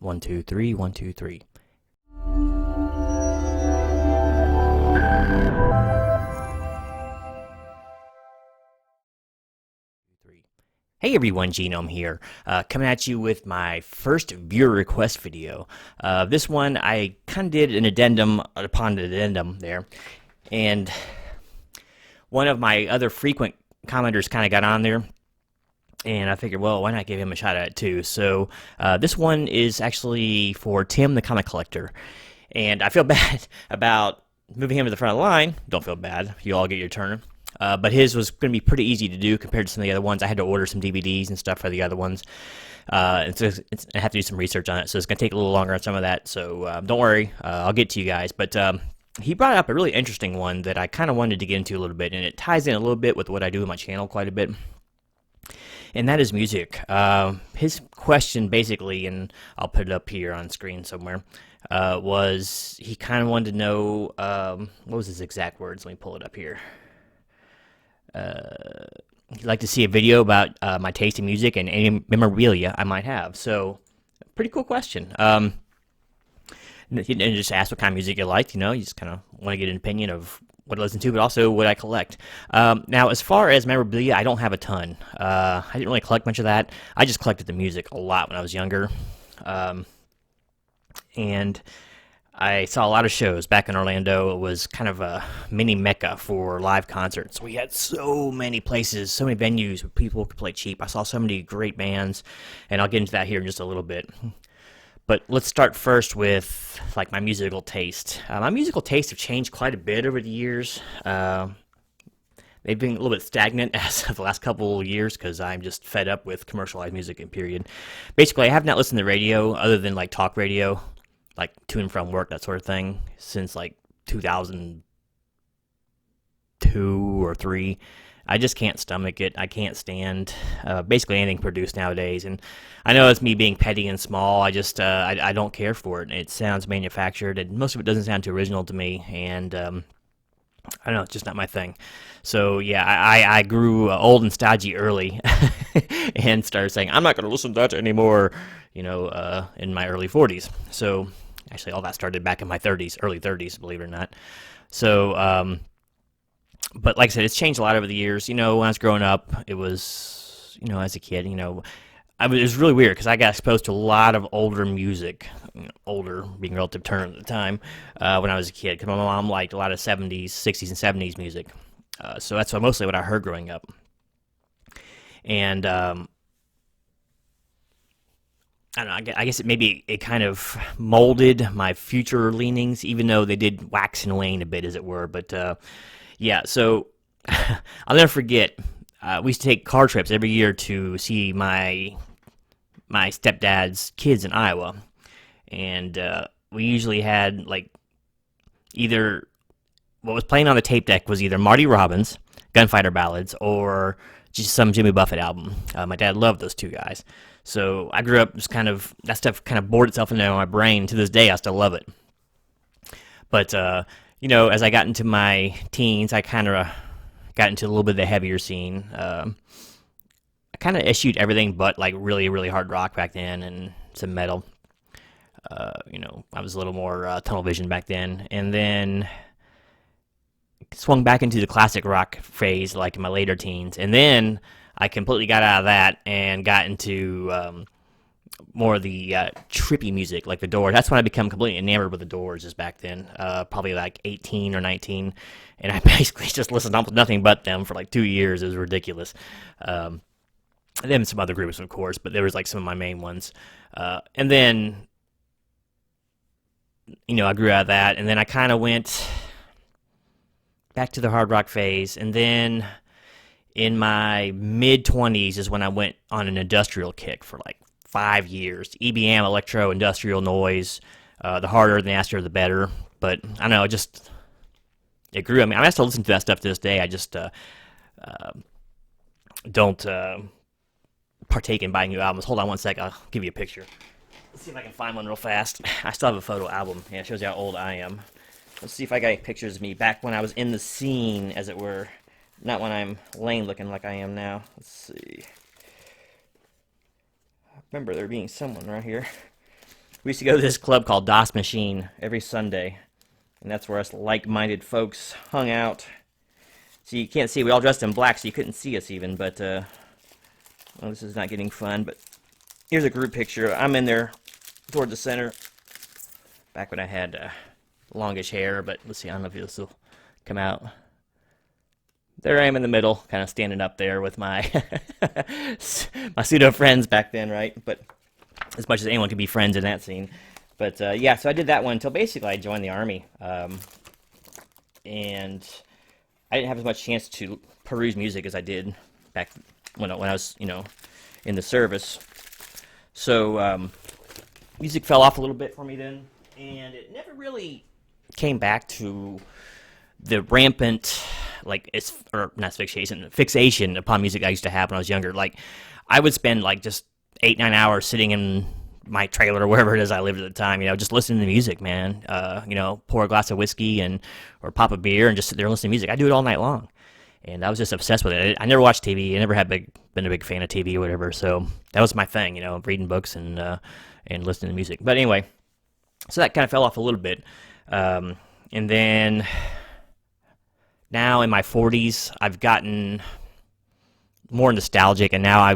One, two, three, one, two, three. Hey everyone, Genome here, coming at you with my first viewer request video. This one, I kind of did an addendum upon an addendum there, and one of my other frequent commenters kind of got on there, and I figured, well, why not give him a shot at it too? So this one is actually for Tim the Comic Collector, and I feel bad about moving him to the front of the line. Don't feel bad, you all get your turn. But his was going to be pretty easy to do compared to some of the other ones. I had to order some DVDs and stuff for the other ones. And so I have to do some research on it, so it's going to take a little longer on some of that. So don't worry, I'll get to you guys. But he brought up a really interesting one that I kind of wanted to get into a little bit, and it ties in a little bit with what I do on my channel quite a bit. And that is music. His question basically, and I'll put it up here on screen somewhere, was he kind of wanted to know, what was his exact words? Let me pull it up here. He'd like to see a video about my taste in music and any memorabilia I might have. So, pretty cool question. He just asked what kind of music you liked. You just kind of want to get an opinion of what I listen to, but also what I collect. Now, as far as memorabilia, I don't have a ton. I didn't really collect much of that. I just collected the music a lot when I was younger. And I saw a lot of shows back in Orlando. It was kind of a mini mecca for live concerts. We had so many places, so many venues where people could play cheap. I saw so many great bands, and I'll get into that here in just a little bit. But let's start first with like my musical taste. My musical tastes have changed quite a bit over the years. They've been a little bit stagnant as of the last couple of years because I'm just fed up with commercialized music, in period. Basically, I have not listened to radio other than like talk radio, like to and from work, that sort of thing, since like 2002 or 3. I just can't stomach it. I can't stand basically anything produced nowadays. And I know it's me being petty and small. I just I don't care for it. It sounds manufactured, and most of it doesn't sound too original to me. And I don't know, it's just not my thing. So yeah, I grew old and stodgy early, and started saying I'm not going to listen to that anymore. In my early 40s. So actually, all that started back in my 30s, early 30s, believe it or not. So, but like I said, it's changed a lot over the years. When I was growing up, it was, as a kid, it was really weird because I got exposed to a lot of older music, older being a relative term at the time, when I was a kid, because my mom liked a lot of 70s, 60s, and 70s music. So that's mostly what I heard growing up. And I don't know, I guess it kind of molded my future leanings, even though they did wax and wane a bit, as it were. But yeah, so I'll never forget, we used to take car trips every year to see my stepdad's kids in Iowa. And we usually had, like, either what was playing on the tape deck was either Marty Robbins, Gunfighter Ballads, or just some Jimmy Buffett album. My dad loved those two guys. So I grew up just that stuff kind of bored itself into my brain. To this day, I still love it. But, as I got into my teens, I kind of got into a little bit of the heavier scene. I kind of eschewed everything but, like, really, really hard rock back then and some metal. I was a little more tunnel vision back then. And then swung back into the classic rock phase, like in my later teens. And then I completely got out of that and got into more of the trippy music, like the Doors. That's when I became completely enamored with the Doors, is back then, probably like 18 or 19, and I basically just listened to nothing but them for like 2 years. It was ridiculous. And then some other groups, of course, but there was like some of my main ones. And then, I grew out of that, and then I kind of went back to the hard rock phase, and then in my mid-20s is when I went on an industrial kick for like 5 years. EBM, electro, industrial noise. The harder and the nastier, the better. But I don't know, it grew. I still listen to that stuff to this day. I just don't partake in buying new albums. Hold on one sec. I'll give you a picture. Let's see if I can find one real fast. I still have a photo album. Yeah, it shows you how old I am. Let's see if I got any pictures of me back when I was in the scene, as it were. Not when I'm lame looking like I am now. Let's see. I remember there being someone right here. We used to go to this club called DOS Machine every Sunday, and that's where us like-minded folks hung out. So you can't see, we all dressed in black, so you couldn't see us even, but, well, this is not getting fun, but here's a group picture. I'm in there toward the center, back when I had longish hair, but let's see, I don't know if this will come out. There I am in the middle, kind of standing up there with my my pseudo friends back then, right? But as much as anyone could be friends in that scene. But yeah, so I did that one until basically I joined the Army. And I didn't have as much chance to peruse music as I did back when I was, in the service. So music fell off a little bit for me then, and it never really came back to the rampant, fixation upon music I used to have when I was younger. Like, I would spend just 8-9 hours sitting in my trailer or wherever it is I lived at the time, just listening to music, man. Pour a glass of whiskey or pop a beer and just sit there and listen to music. I do it all night long, and I was just obsessed with it. I never watched TV. I never been a big fan of TV or whatever. So that was my thing, reading books and listening to music. But anyway, so that kind of fell off a little bit, and then now in my 40s, I've gotten more nostalgic, and now I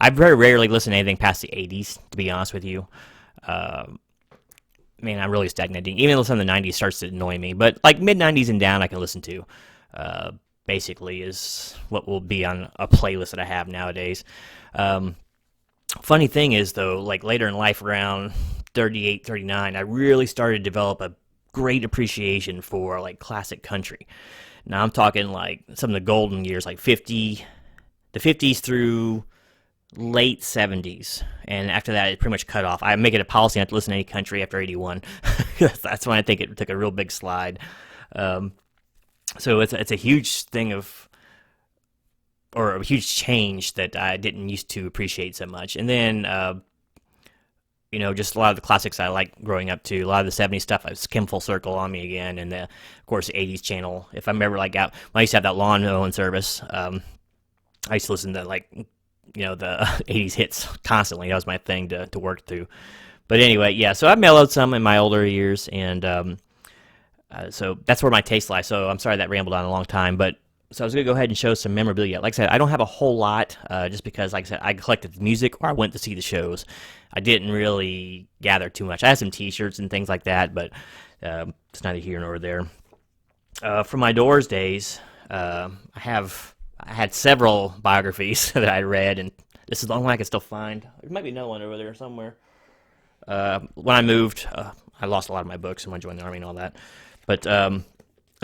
very rarely listen to anything past the 80s, to be honest with you. I'm really stagnating. Even some of the 90s starts to annoy me, but mid-90s and down I can listen to, basically is what will be on a playlist that I have nowadays. Funny thing is, though, later in life, around 38, 39, I really started to develop a great appreciation for classic country. Now I'm talking some of the golden years, the 50s through late 70s, and after that it pretty much cut off. I make it a policy not to listen to any country after 81. That's when I think it took a real big slide. So it's a huge thing or a huge change that I didn't used to appreciate so much. And then just a lot of the classics I like growing up to. A lot of the 70s stuff I've skimmed full circle on me again, and of course the 80s channel. If I remember out when I used to have that lawn mowing service, I used to listen to the 80s hits constantly. That was my thing to work through. But anyway, yeah, so I mellowed some in my older years, and so that's where my taste lies. So I'm sorry that rambled on a long time, but so I was going to go ahead and show some memorabilia. Like I said, I don't have a whole lot, just because, like I said, I collected music or I went to see the shows. I didn't really gather too much. I had some T-shirts and things like that, but it's neither here nor there. From my Doors days, I had several biographies that I read, and this is the only one I can still find. There might be another one over there somewhere. When I moved, I lost a lot of my books when I joined the Army and all that. But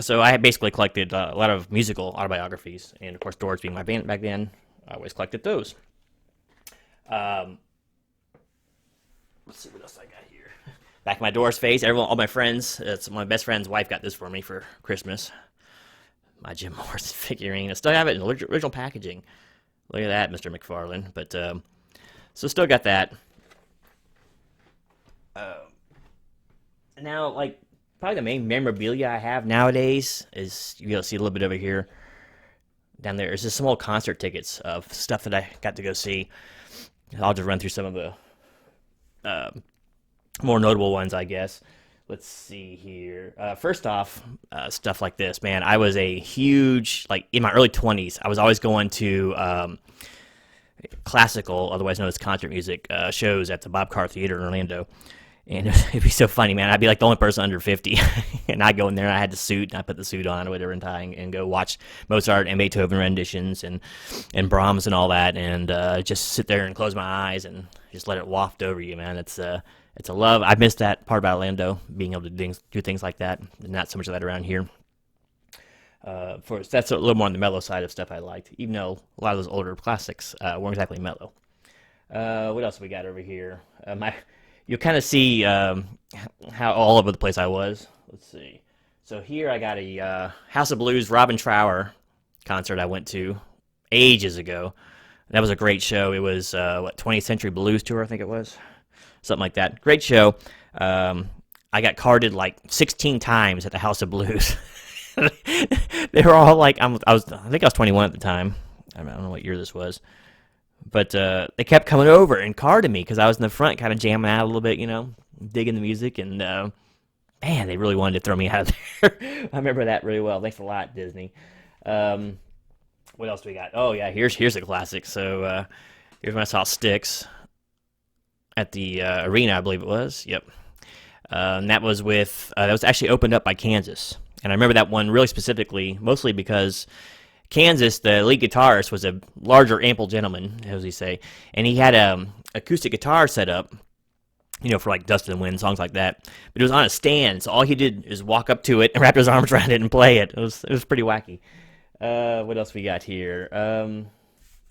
so I had basically collected a lot of musical autobiographies, and of course, Doors being my band back then, I always collected those. Let's see what else I got here. Back in my Doors phase, all my friends, my best friend's wife got this for me for Christmas. My Jim Morrison figurine. I still have it in original packaging. Look at that, Mr. McFarlane. But so still got that. Now, probably the main memorabilia I have nowadays is, you'll see a little bit over here. Down there is just some old concert tickets of stuff that I got to go see. I'll just run through some of the more notable ones, I guess. Let's see here. First off, stuff like this, man. I was a huge, in my early 20s, I was always going to classical, otherwise known as concert music, shows at the Bob Carr Theater in Orlando. And it'd be so funny, man. I'd be the only person under 50. And I'd go in there, and I had the suit, and I put the suit on or whatever and tie, and go watch Mozart and Beethoven renditions and Brahms and all that, and just sit there and close my eyes and just let it waft over you, man. It's a love. I missed that part about Orlando, being able to do things like that. Not so much of that around here. That's a little more on the mellow side of stuff I liked, even though a lot of those older classics weren't exactly mellow. What else we got over here? You'll kind of see how all over the place I was. Let's see. So here I got a House of Blues Robin Trower concert I went to ages ago. That was a great show. It was 20th Century Blues Tour, I think it was. Something like that. Great show. I got carded 16 times at the House of Blues. They were all I think I was 21 at the time. I don't know what year this was. But they kept coming over and carding me because I was in the front, kind of jamming out a little bit, digging the music, and man, they really wanted to throw me out of there. I remember that really well. Thanks a lot, Disney. Um, what else do we got? Oh yeah, here's a classic. So here's when I saw Styx at the arena, I believe it was. Yep. And that was that was actually opened up by Kansas. And I remember that one really specifically, mostly because Kansas, the lead guitarist, was a larger, ample gentleman, as we say, and he had a acoustic guitar set up, for like Dust in the Wind, songs like that. But it was on a stand, so all he did is walk up to it and wrap his arms around it and play it. It was pretty wacky. What else we got here?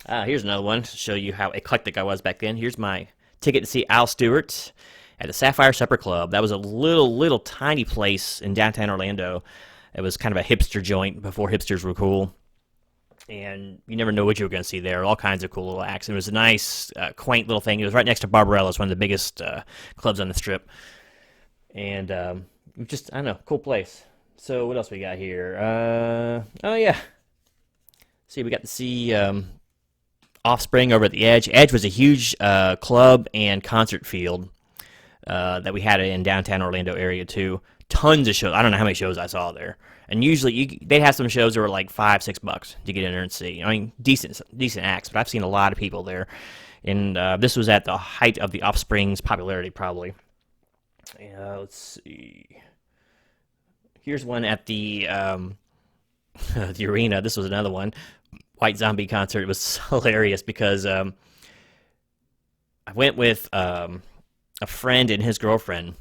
Here's another one to show you how eclectic I was back then. Here's my ticket to see Al Stewart at the Sapphire Supper Club. That was a little tiny place in downtown Orlando. It was kind of a hipster joint before hipsters were cool. And you never know what you were going to see there. All kinds of cool little acts. It was a nice, quaint little thing. It was right next to Barbarella's, one of the biggest clubs on the Strip. And just, I don't know, cool place. So what else we got here? Oh, yeah. See, we got to see Offspring over at the Edge. Edge was a huge club and concert field that we had in downtown Orlando area, too. Tons of shows. I don't know how many shows I saw there. And usually they'd have some shows that were like $5-6 to get in there and see. I mean, decent acts, but I've seen a lot of people there. And this was at the height of the Offspring's popularity, probably. Let's see. Here's one at the the arena. This was another one. White Zombie concert. It was hilarious because I went with a friend and his girlfriend,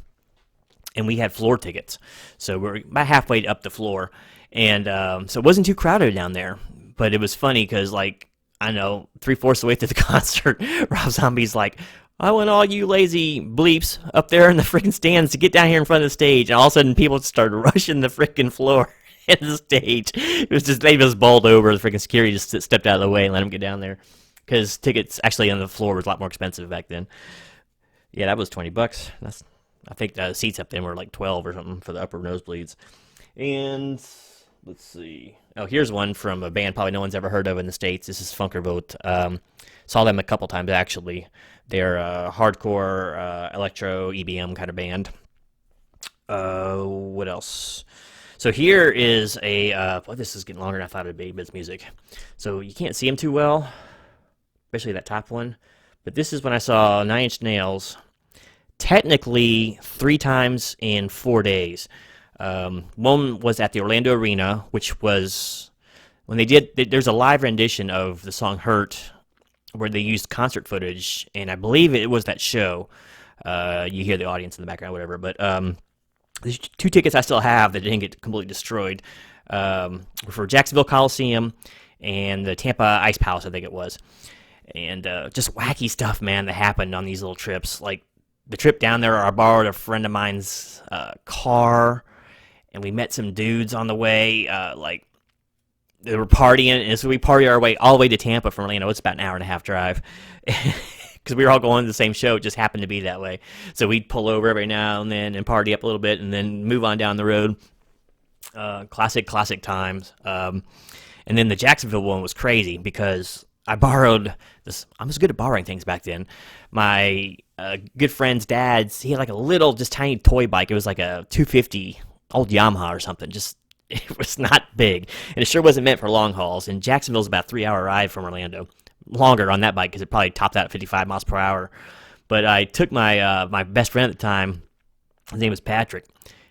and we had floor tickets. So we're about halfway up the floor. And so it wasn't too crowded down there. But it was funny because, like, I don't know, 3/4 of the way through the concert, Rob Zombie's like, I want all you lazy bleeps up there in the freaking stands to get down here in front of the stage. And all of a sudden, people started rushing the freaking floor and the stage. It was just, they just bowled over. The freaking security just stepped out of the way and let them get down there. Because tickets actually on the floor was a lot more expensive back then. Yeah, that was $20. I think the seats up there were like 12 or something for the upper nosebleeds. And let's see. Oh, here's one from a band probably no one's ever heard of in the States. This is Funkerboat. Saw them a couple times, actually. They're a hardcore electro EBM kind of band. What else? So here is this is getting longer than I thought it would be, but it's music. So you can't see them too well, especially that top one. But this is when I saw Nine Inch Nails, technically 3 times in 4 days. One was at the Orlando Arena, which was when there's a live rendition of the song Hurt, where they used concert footage, and I believe it was that show. You hear the audience in the background, whatever. But there's 2 tickets I still have that didn't get completely destroyed. For Jacksonville Coliseum and the Tampa Ice Palace, I think it was. And just wacky stuff, man, that happened on these little trips. Like the trip down there, I borrowed a friend of mine's car, and we met some dudes on the way. They were partying, and so we partied our way all the way to Tampa from Orlando. It's about an hour and a half drive. Because we were all going to the same show. It just happened to be that way. So we'd pull over every now and then and party up a little bit and then move on down the road. Classic times. And then the Jacksonville one was crazy because I borrowed this. I was good at borrowing things back then. My good friend's dad's, he had like a little, just tiny toy bike. It was like a 250 old Yamaha or something. It was not big. And it sure wasn't meant for long hauls. And Jacksonville's about a 3-hour ride from Orlando. Longer on that bike because it probably topped out at 55 miles per hour. But I took my my best friend at the time. His name was Patrick.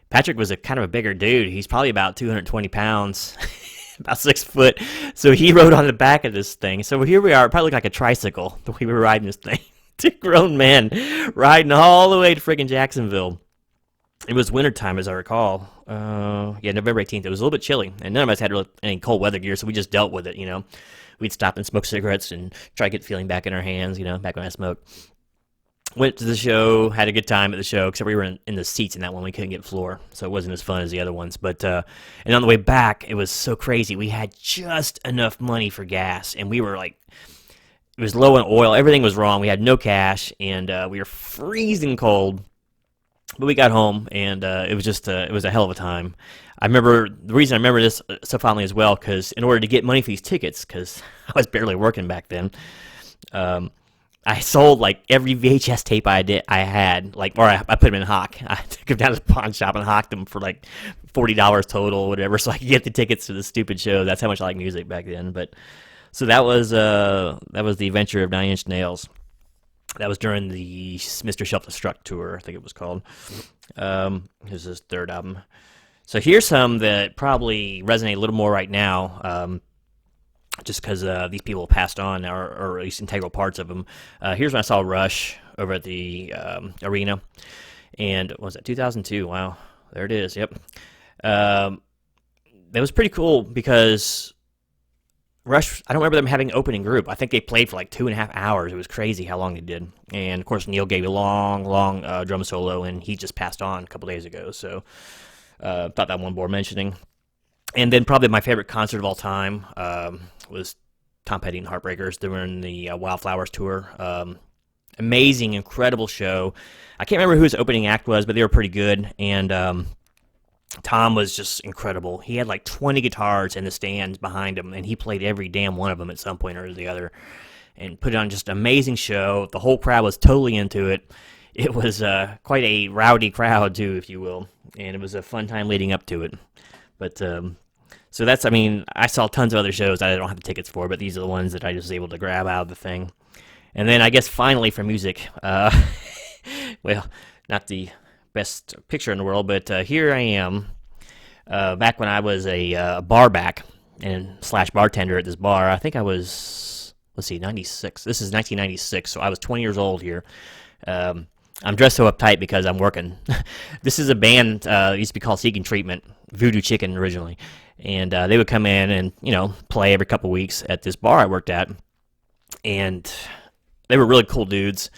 Patrick was a kind of a bigger dude. He's probably about 220 pounds, about 6 foot. So he rode on the back of this thing. So here we are. It probably looked like a tricycle the way we were riding this thing. 2 grown men riding all the way to friggin' Jacksonville. It was wintertime, as I recall. November 18th. It was a little bit chilly, and none of us had really any cold weather gear, so we just dealt with it, We'd stop and smoke cigarettes and try to get the feeling back in our hands, back when I smoked. Went to the show, had a good time at the show, except we were in the seats in that one. We couldn't get floor, so it wasn't as fun as the other ones. But and on the way back, it was so crazy. We had just enough money for gas, and we were like, it was low on oil. Everything was wrong. We had no cash, and we were freezing cold. But we got home, and it was just it was a hell of a time. The reason I remember this so fondly as well, because in order to get money for these tickets, because I was barely working back then, I sold like every VHS tape I had, like, or I put them in hock. I took them down to the pawn shop and hocked them for like $40 total, or whatever, so I could get the tickets to the stupid show. That's how much I like music back then. But so that was the adventure of Nine Inch Nails. That was during the Mr. Self Destruct tour, I think it was called. This is his third album. So here's some that probably resonate a little more right now. Just because these people passed on, or at least integral parts of them. Here's when I saw Rush over at the arena, and what was that, 2002? Wow, there it is. Yep, that was pretty cool because Rush. I don't remember them having an opening group. I think they played for like 2.5 hours. It was crazy how long they did, and of course Neil gave a long drum solo, and he just passed on a couple days ago. So thought that one bore mentioning. And then probably my favorite concert of all time was Tom Petty and Heartbreakers during the Wildflowers tour. Amazing, incredible show. I can't remember who his opening act was, but they were pretty good. And Tom was just incredible. He had like 20 guitars in the stands behind him, and he played every damn one of them at some point or the other, and put on just an amazing show. The whole crowd was totally into it. It was quite a rowdy crowd, too, if you will. And it was a fun time leading up to it. But, so that's, I mean, I saw tons of other shows that I don't have the tickets for, but these are the ones that I just was able to grab out of the thing. And then I guess finally for music, well, not the best picture in the world, but here I am, back when I was a bar back and / bartender at this bar. I think I was, let's see, 96. This is 1996, so I was 20 years old here. I'm dressed so uptight because I'm working. This is a band, used to be called Seeking Treatment, Voodoo Chicken originally, and they would come in and, you know, play every couple weeks at this bar I worked at, and they were really cool dudes,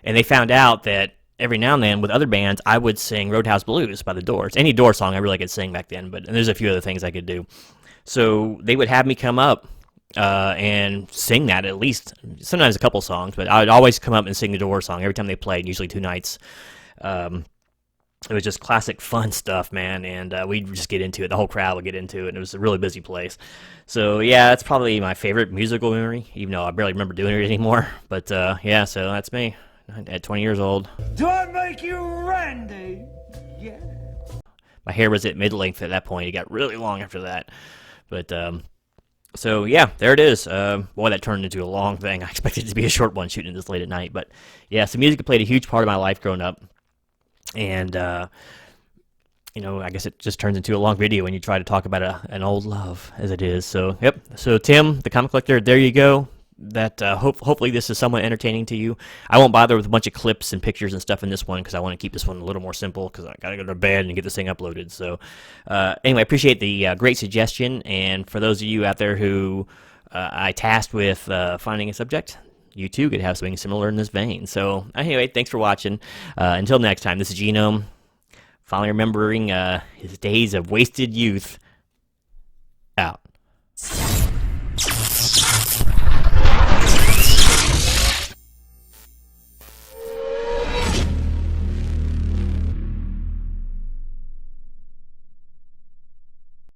and they found out that every now and then with other bands I would sing Roadhouse Blues by the Doors. Any Doors song I really could sing back then, but there's a few other things I could do. So they would have me come up and sing that, at least sometimes a couple songs, but I would always come up and sing the Doors song every time they played, usually 2 nights. It was just classic fun stuff, man, and we'd just get into it. The whole crowd would get into it, and it was a really busy place. So yeah, that's probably my favorite musical memory, even though I barely remember doing it anymore. But yeah, so that's me at 20 years old. Do I make you Randy? Yeah. My hair was at mid-length at that point. It got really long after that. But so yeah, there it is. Boy, that turned into a long thing. I expected it to be a short one, shooting this late at night. But yeah, so music played a huge part of my life growing up. And, you know, I guess it just turns into a long video when you try to talk about an old love, as it is. So, yep. So, Tim, the Comic Collector, there you go. That hopefully this is somewhat entertaining to you. I won't bother with a bunch of clips and pictures and stuff in this one because I want to keep this one a little more simple because I got to go to bed and get this thing uploaded. So, anyway, I appreciate the great suggestion. And for those of you out there who I tasked with finding a subject, you too could have something similar in this vein. So anyway, thanks for watching. Until next time, this is Genome, finally remembering his days of wasted youth.